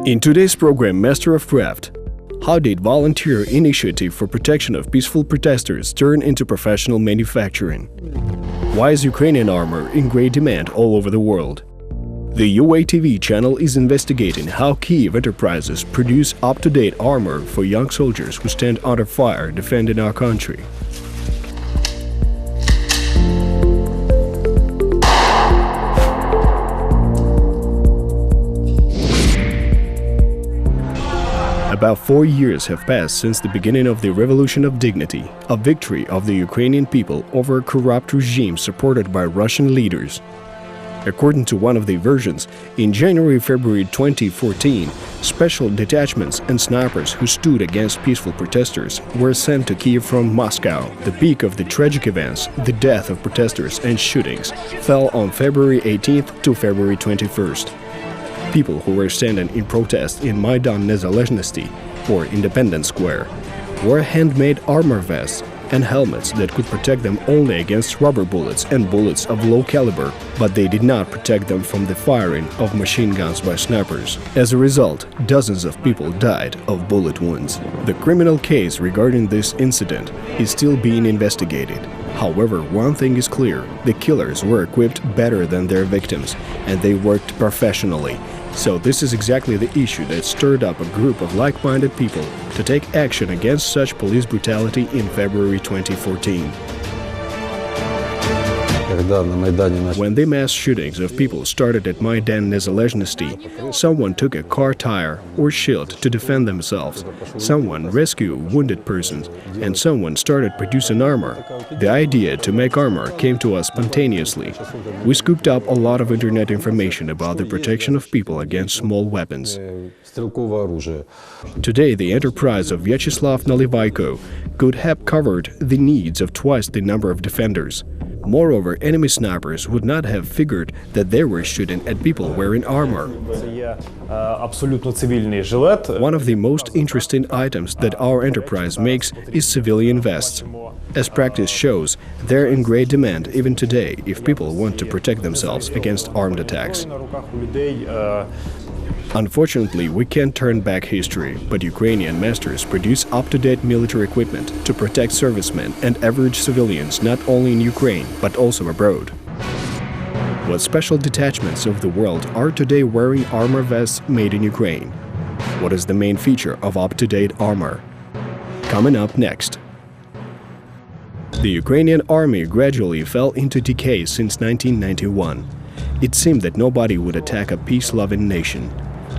In today's program, Master of Craft, how did volunteer initiative for protection of peaceful protesters turn into professional manufacturing? Why is Ukrainian armor in great demand all over the world? The uatv channel is investigating how Kyiv enterprises produce up-to-date armor for young soldiers who stand under fire defending our country. About 4 years have passed since the beginning of the Revolution of Dignity, a victory of the Ukrainian people over a corrupt regime supported by Russian leaders. According to one of the versions, in January-February 2014, special detachments and snipers who stood against peaceful protesters were sent to Kiev from Moscow. The peak of the tragic events, the death of protesters and shootings, fell on February 18th to February 21st. People who were standing in protest in Maidan Nalyvaiko, or Independence Square, wore handmade armor vests and helmets that could protect them only against rubber bullets and bullets of low caliber, but they did not protect them from the firing of machine guns by snipers. As a result, dozens of people died of bullet wounds. The criminal case regarding this incident is still being investigated. However, one thing is clear: the killers were equipped better than their victims, and they worked professionally. So this is exactly the issue that stirred up a group of like-minded people to take action against such police brutality in February 2014. When the mass shootings of people started at Maidan Nalyvaiko, someone took a car tire or shield to defend themselves, someone rescued wounded persons, and someone started producing armor. The idea to make armor came to us spontaneously. We scooped up a lot of internet information about the protection of people against small weapons. Today, the enterprise of Viacheslav Nalyvaiko could have covered the needs of twice the number of defenders. Moreover, enemy snipers would not have figured that they were shooting at people wearing armor. One of the most interesting items that our enterprise makes is civilian vests. As practice shows, they're in great demand even today if people want to protect themselves against armed attacks. Unfortunately, we can't turn back history, but Ukrainian masters produce up-to-date military equipment to protect servicemen and average civilians not only in Ukraine, but also abroad. What special detachments of the world are today wearing armor vests made in Ukraine? What is the main feature of up-to-date armor? Coming up next. The Ukrainian army gradually fell into decay since 1991. It seemed that nobody would attack a peace-loving nation.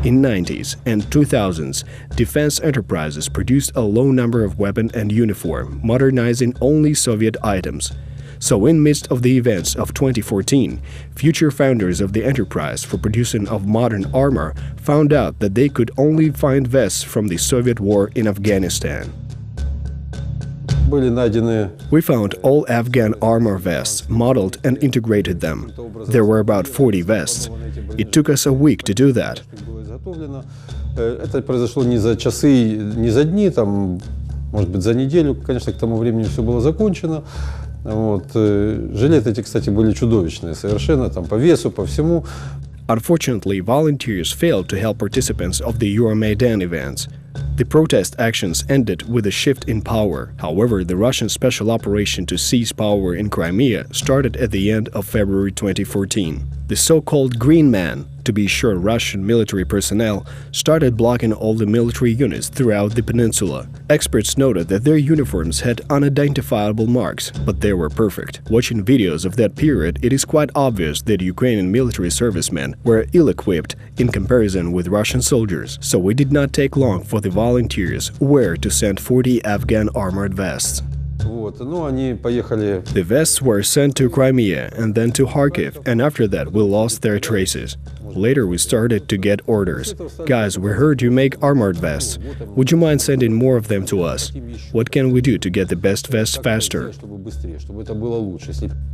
In 90s and 2000s, defense enterprises produced a low number of weapon and uniform, modernizing only Soviet items. So in midst of the events of 2014, future founders of the enterprise for producing of modern armor found out that they could only find vests from the Soviet war in Afghanistan. We found all Afghan armor vests, modeled and integrated them. There were about 40 vests. It took us a week to do that. Это произошло не за часы, не за дни, там, может быть, за неделю. Конечно, к тому времени все было закончено. Вот. Жилеты эти, кстати, были чудовищные совершенно, там, по весу, по всему. Unfortunately, volunteers failed to help participants of the Euromaidan events. The protest actions ended with a shift in power. However, the Russian special operation to seize power in Crimea started at the end of February 2014. The so-called Green Man, to be sure Russian military personnel, started blocking all the military units throughout the peninsula. Experts noted that their uniforms had unidentifiable marks, but they were perfect. Watching videos of that period, it is quite obvious that Ukrainian military servicemen were ill-equipped in comparison with Russian soldiers, so it did not take long for the volunteers where to send 40 Afghan armored vests. The vests were sent to Crimea and then to Kharkiv, and after that we lost their traces. Later we started to get orders. Guys, we heard you make armored vests. Would you mind sending more of them to us? What can we do to get the best vests faster?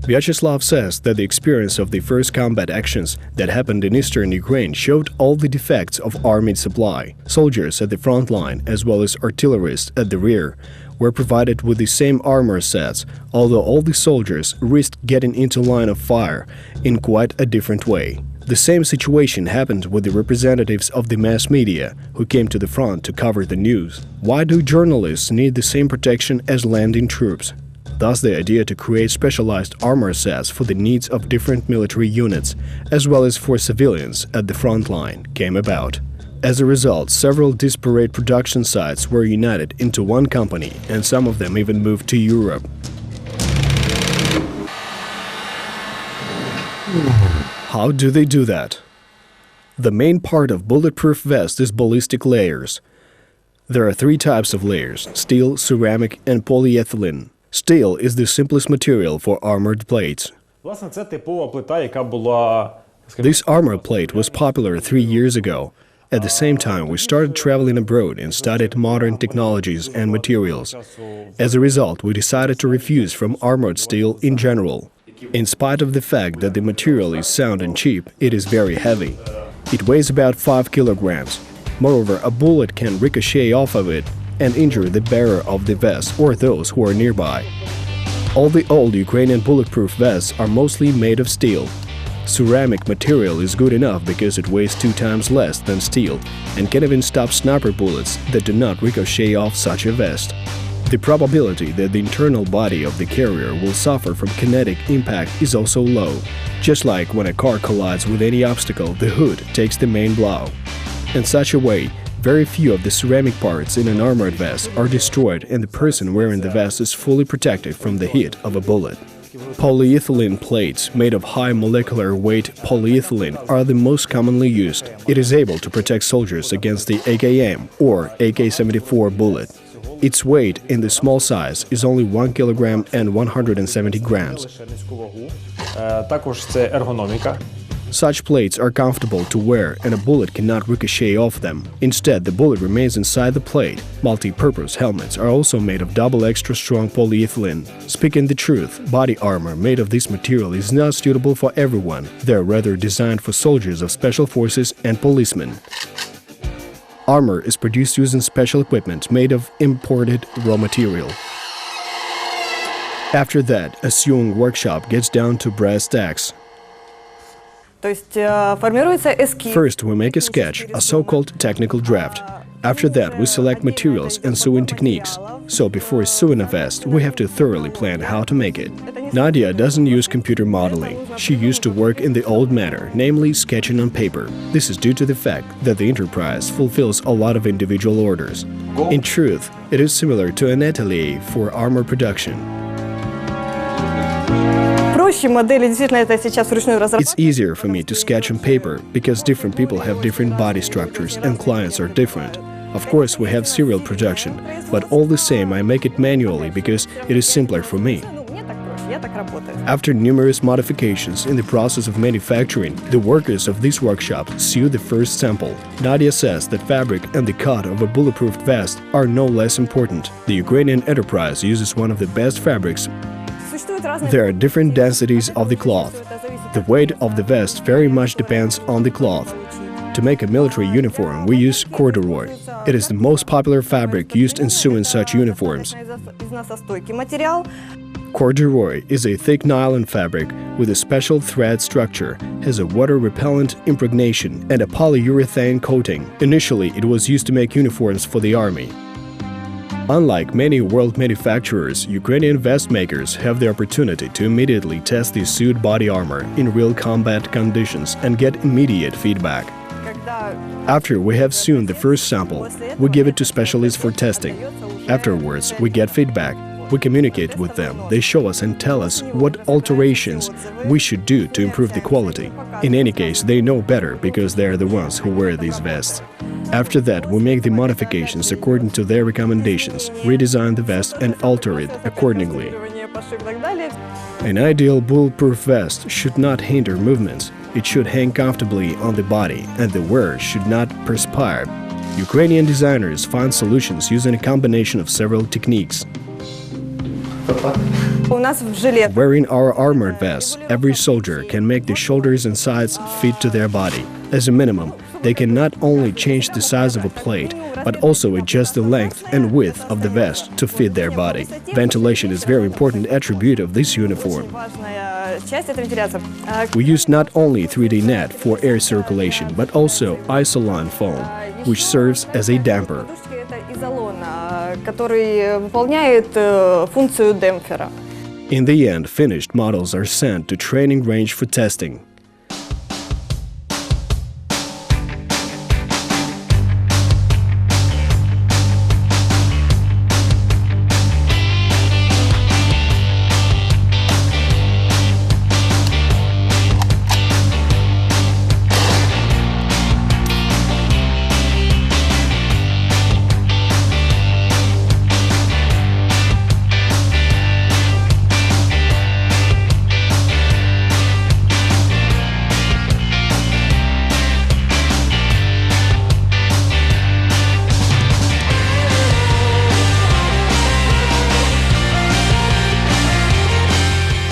Viacheslav says that the experience of the first combat actions that happened in eastern Ukraine showed all the defects of army supply. Soldiers at the front line, as well as artillerists at the rear, were provided with the same armor sets, although all the soldiers risked getting into line of fire in quite a different way. The same situation happened with the representatives of the mass media who came to the front to cover the news. Why do journalists need the same protection as landing troops? Thus, the idea to create specialized armor sets for the needs of different military units, as well as for civilians at the front line, came about. As a result, several disparate production sites were united into one company, and some of them even moved to Europe. How do they do that? The main part of bulletproof vest is ballistic layers. There are three types of layers: steel, ceramic, and polyethylene. Steel is the simplest material for armored plates. This armor plate was popular 3 years ago. At the same time, we started traveling abroad and studied modern technologies and materials. As a result, we decided to refuse from armored steel in general. In spite of the fact that the material is sound and cheap, it is very heavy. It weighs about 5 kilograms. Moreover, a bullet can ricochet off of it and injure the bearer of the vest or those who are nearby. All the old Ukrainian bulletproof vests are mostly made of steel. Ceramic material is good enough because it weighs 2 times less than steel and can even stop sniper bullets that do not ricochet off such a vest. The probability that the internal body of the carrier will suffer from kinetic impact is also low. Just like when a car collides with any obstacle, the hood takes the main blow. In such a way, very few of the ceramic parts in an armored vest are destroyed and the person wearing the vest is fully protected from the hit of a bullet. Polyethylene plates made of high molecular weight polyethylene are the most commonly used. It is able to protect soldiers against the AKM or AK-74 bullet. Its weight in the small size is only 1 kilogram and 170 grams. Such plates are comfortable to wear and a bullet cannot ricochet off them. Instead, the bullet remains inside the plate. Multi-purpose helmets are also made of double extra strong polyethylene. Speaking the truth, body armor made of this material is not suitable for everyone. They are rather designed for soldiers of special forces and policemen. Armor is produced using special equipment made of imported raw material. After that, a sewing workshop gets down to brass tacks. First, we make a sketch, a so-called technical draft. After that, we select materials and sewing techniques. So before sewing a vest, we have to thoroughly plan how to make it. Nadia doesn't use computer modeling. She used to work in the old manner, namely sketching on paper. This is due to the fact that the enterprise fulfills a lot of individual orders. In truth, it is similar to an atelier for armor production. It's easier for me to sketch on paper because different people have different body structures and clients are different. Of course, we have serial production, but all the same I make it manually because it is simpler for me. After numerous modifications in the process of manufacturing, the workers of this workshop sew the first sample. Nadia says that fabric and the cut of a bulletproof vest are no less important. The Ukrainian enterprise uses one of the best fabrics. There are different densities of the cloth. The weight of the vest very much depends on the cloth. To make a military uniform, we use corduroy. It is the most popular fabric used in sewing such uniforms. Corduroy is a thick nylon fabric with a special thread structure, has a water-repellent impregnation, and a polyurethane coating. Initially, it was used to make uniforms for the army. Unlike many world manufacturers, Ukrainian vest makers have the opportunity to immediately test the sewed body armor in real combat conditions and get immediate feedback. After we have sewn the first sample, we give it to specialists for testing. Afterwards, we get feedback. We communicate with them. They show us and tell us what alterations we should do to improve the quality. In any case, they know better because they are the ones who wear these vests. After that, we make the modifications according to their recommendations, redesign the vest and alter it accordingly. An ideal bulletproof vest should not hinder movements. It should hang comfortably on the body and the wearer should not perspire. Ukrainian designers find solutions using a combination of several techniques. Wearing our armored vests, every soldier can make the shoulders and sides fit to their body. As a minimum, they can not only change the size of a plate, but also adjust the length and width of the vest to fit their body. Ventilation is a very important attribute of this uniform. We use not only 3D net for air circulation, but also isolon foam, which serves as a damper. In the end, finished models are sent to training range for testing.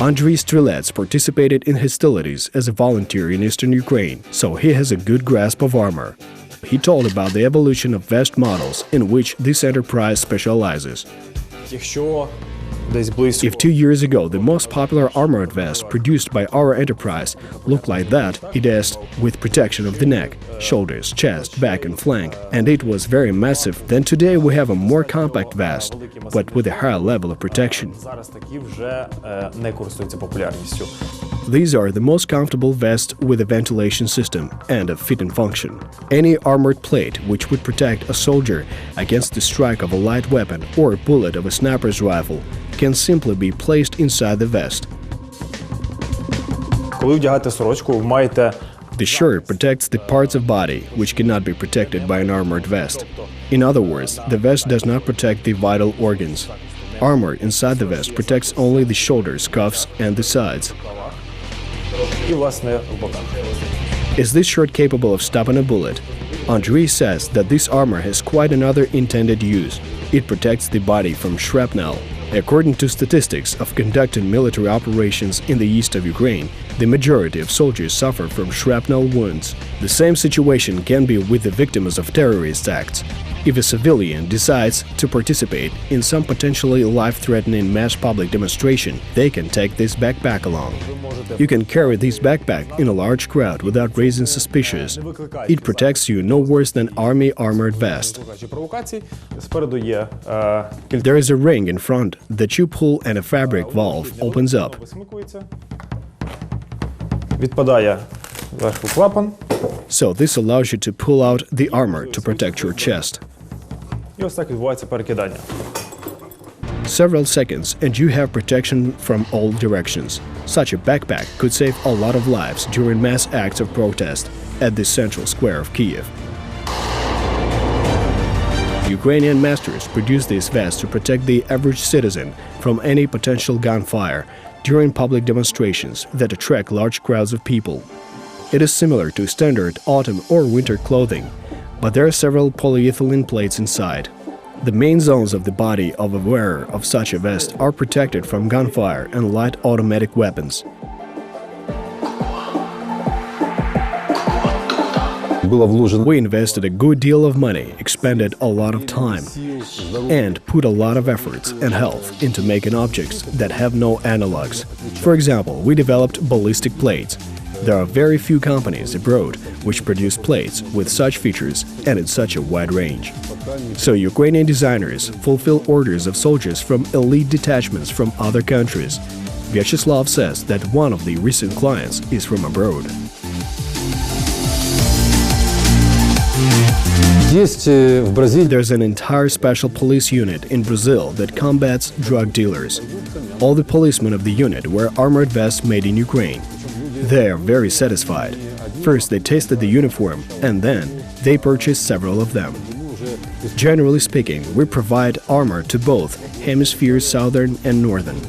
Andriy Strilets participated in hostilities as a volunteer in eastern Ukraine, so he has a good grasp of armor. He told about the evolution of vest models in which this enterprise specializes. If 2 years ago the most popular armored vest produced by our enterprise looked like that, it is with protection of the neck, shoulders, chest, back and flank, and it was very massive, then today we have a more compact vest, but with a higher level of protection. These are the most comfortable vests with a ventilation system and a fitting function. Any armored plate which would protect a soldier against the strike of a light weapon or a bullet of a sniper's rifle can simply be placed inside the vest. The shirt protects the parts of body which cannot be protected by an armored vest. In other words, the vest does not protect the vital organs. Armor inside the vest protects only the shoulders, cuffs, and the sides. Is this shirt capable of stopping a bullet? Andriy says that this armor has quite another intended use. It protects the body from shrapnel. According to statistics of conducting military operations in the east of Ukraine, the majority of soldiers suffer from shrapnel wounds. The same situation can be with the victims of terrorist acts. If a civilian decides to participate in some potentially life-threatening mass public demonstration, they can take this backpack along. You can carry this backpack in a large crowd without raising suspicions. It protects you no worse than army armored vest. There is a ring in front that you pull and a fabric valve opens up. So this allows you to pull out the armor to protect your chest. Several seconds and you have protection from all directions. Such a backpack could save a lot of lives during mass acts of protest at the central square of Kiev. Ukrainian masters produce these vests to protect the average citizen from any potential gunfire during public demonstrations that attract large crowds of people. It is similar to standard autumn or winter clothing, but there are several polyethylene plates inside. The main zones of the body of a wearer of such a vest are protected from gunfire and light automatic weapons. We invested a good deal of money, expended a lot of time, and put a lot of efforts and health into making objects that have no analogs. For example, we developed ballistic plates. There are very few companies abroad which produce plates with such features and in such a wide range. So Ukrainian designers fulfill orders of soldiers from elite detachments from other countries. Viacheslav says that one of the recent clients is from abroad. There's an entire special police unit in Brazil that combats drug dealers. All the policemen of the unit wear armored vests made in Ukraine. They are very satisfied. First they tasted the uniform and then they purchased several of them. Generally speaking, we provide armor to both hemispheres, southern and northern.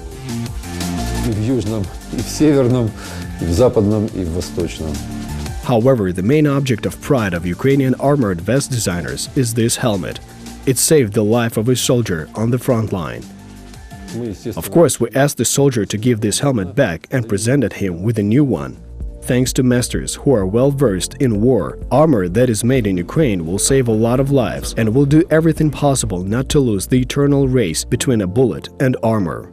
However, the main object of pride of Ukrainian armored vest designers is this helmet. It saved the life of a soldier on the front line. Of course, we asked the soldier to give this helmet back and presented him with a new one. Thanks to masters who are well versed in war, armor that is made in Ukraine will save a lot of lives and will do everything possible not to lose the eternal race between a bullet and armor.